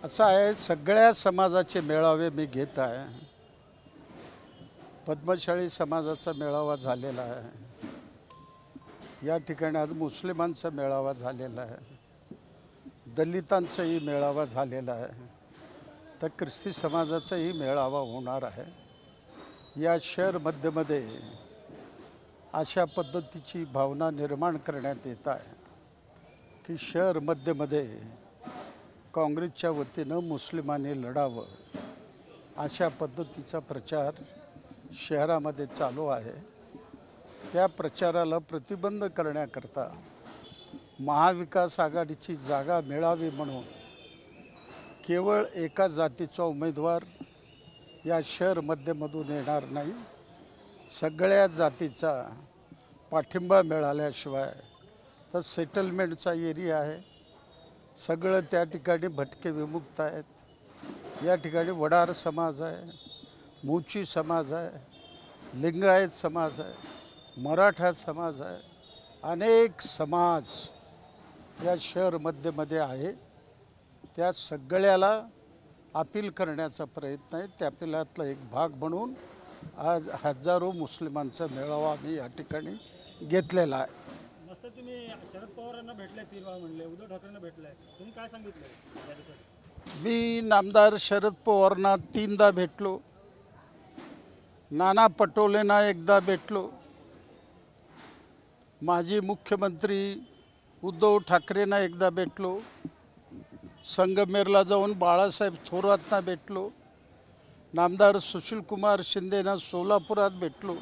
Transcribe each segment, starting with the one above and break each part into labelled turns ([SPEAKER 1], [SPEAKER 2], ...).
[SPEAKER 1] असं आहे, सगळ्या समाजाचे मेळावे मी घेत आहे. पद्मशाली समाजाचा मेळावा झालेला आहे. या ठिकाणी आज मुस्लिमांचा मेळावा झालेला आहे. दलितांचाही मेळावा झालेला आहे. तर ख्रिस्ती समाजाचाही मेळावा होणार आहे. या शहर मध्यमध्ये अशा पद्धतीची भावना निर्माण करण्यात येत आहे की शहर मध्यमध्ये काँग्रेसच्या वतीनं मुस्लिमांनी लढावं, अशा पद्धतीचा प्रचार शहरामध्ये चालू आहे. त्या प्रचाराला प्रतिबंध करण्याकरता महाविकास आघाडीची जागा मिळावी म्हणून केवळ एका जातीचा उमेदवार या शहर मध्यमधून येणार नाही. सगळ्या जातीचा पाठिंबा मिळाल्याशिवाय तर सेटलमेंटचा एरिया आहे, सगळं त्या ठिकाणी भटके विमुक्त आहेत. या ठिकाणी वडार समाज आहे, मूची समाज आहे, लिंगायत समाज आहे, मराठा समाज आहे. अनेक समाज या शहर मध्यमध्ये आहे. त्या सगळ्याला अपील करण्याचा प्रयत्न आहे. त्या अपिलातला एक भाग म्हणून आज हजारो मुस्लिमांचा मेळावा मी या ठिकाणी घेतलेला आहे.
[SPEAKER 2] मस्त तुम्ही शरद पवारांना भेटले, 3 वेळा म्हणले, उद्धव ठाकरेंना भेटलाय, तुम्ही काय सांगितलं त्याच्यासाठी?
[SPEAKER 1] मी नामदार शरद पवारांना 3दा भेटलो, नाना पटोलेंना एकदा भेटलो, माजी मुख्यमंत्री उद्धव ठाकरेंना एकदा भेटलो, संगमेरला जाऊन बाळासाहेब थोरातना भेटलो, नामदार सुशीलकुमार शिंदेना सोलापुरात भेटलो.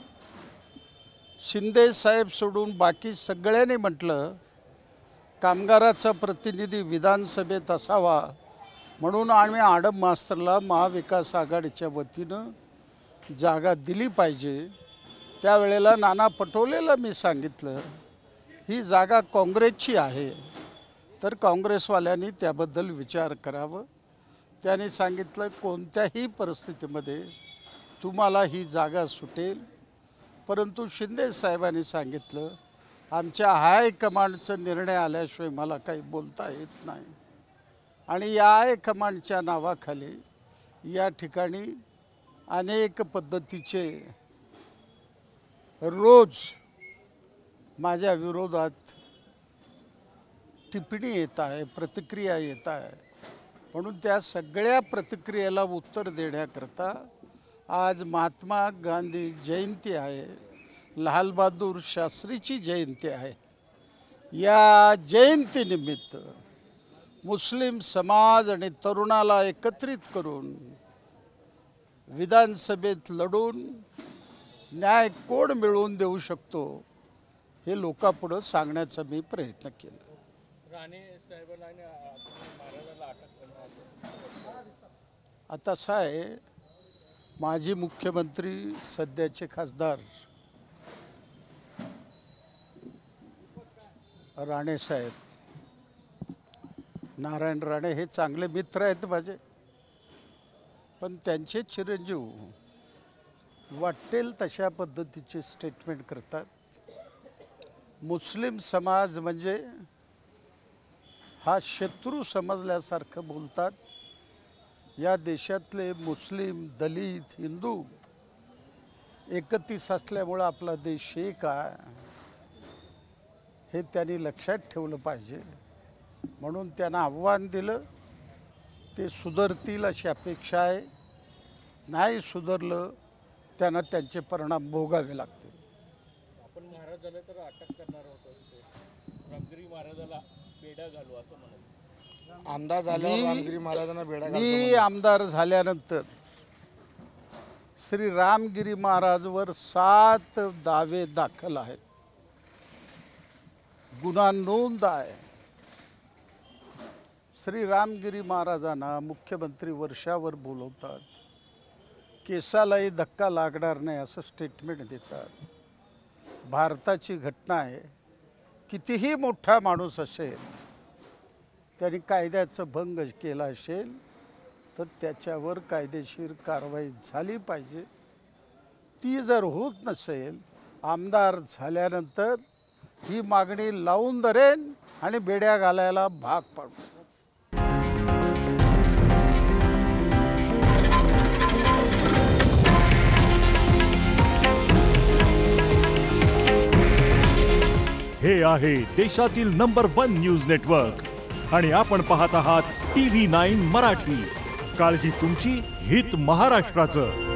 [SPEAKER 1] शिंदे साहेब सोडून बाकी सगळ्यांनी म्हटलं कामगाराचा प्रतिनिधी विधानसभेत असावा म्हणून आम्ही आडम मास्तरला महाविकास आघाडीच्या वतीनं जागा दिली पाहिजे. त्यावेळेला नाना पटोलेला मी सांगितलं ही जागा काँग्रेसची आहे, तर काँग्रेसवाल्यांनी त्याबद्दल विचार करावं. त्यांनी सांगितलं कोणत्याही परिस्थितीमध्ये तुम्हाला ही जागा सुटेल. परंतु शिंदे साहेबांनी सांगितलं आमच्या हायकमांडचा निर्णय आल्याशिवाय मला काही बोलता येत नाही. आणि या हायकमांडच्या नावाखाली या ठिकाणी अनेक पद्धतीचे रोज माझ्या विरोधात टिप्पणी येत आहे, प्रतिक्रिया येत आहे. म्हणून त्या सगळ्या प्रतिक्रियेला उत्तर देण्याकरता आज महात्मा गांधी जयंती आहे, लालबहादूर शास्त्रीची जयंती आहे. या जयंतीनिमित्त मुस्लिम समाज आणि तरुणाला एकत्रित करून विधानसभेत लढून न्याय कोण मिळवून देऊ शकतो हे लोकांपुढं सांगण्याचा मी प्रयत्न केला.
[SPEAKER 2] राणे साहेबांना महाराजाला अटक करणार
[SPEAKER 1] आता असं आहे, माजी मुख्यमंत्री सध्याचे खासदार राणेसाहेब, नारायण राणे हे चांगले मित्र आहेत माझे, पण त्यांचे चिरंजीव वाटेल तशा पद्धतीचे स्टेटमेंट करतात. मुस्लिम समाज म्हणजे हा शत्रू समजल्यासारखं बोलतात. या देशातले मुस्लिम, दलित, हिंदू एकतीस असल्यामुळं आपला देश एक आहे हे त्यांनी लक्षात ठेवलं पाहिजे. म्हणून त्यांना आव्हान दिलं, ते सुधारतील अशी अपेक्षा आहे. नाही सुधारलं त्यांना त्यांचे परिणाम भोगावे लागतील.
[SPEAKER 2] आपण महाराज झाले तर अटक करणार होतो, रामगिरी महाराजाला बेड्या घालू असं म्हणत.
[SPEAKER 3] आमदार झाल्यावर रामगिरी महाराजांना बेड्या घालतो
[SPEAKER 1] मी आमदार झाल्यानंतर श्री रामगिरी महाराजवर 7 दावे दाखल आहेत, गुन्हा नोंद आहे. श्री रामगिरी महाराजांना मुख्यमंत्री वर्षावर बोलवतात, केसालाही धक्का लागणार नाही असं स्टेटमेंट देतात. भारताची घटना आहे, कितीही मोठा माणूस असेल त्यांनी कायद्याचं भंग केला असेल तर त्याच्यावर कायदेशीर कारवाई झाली पाहिजे. ती जर होत नसेल, आमदार झाल्यानंतर ही मागणी लावून धरेन आणि बेड्या घालायला भाग पाडू.
[SPEAKER 4] हे आहे देशातील नंबर 1 न्यूज नेटवर्क आणि आपण पाहत आहात TV9 मराठी. काळजी तुमची, हित महाराष्ट्राचं.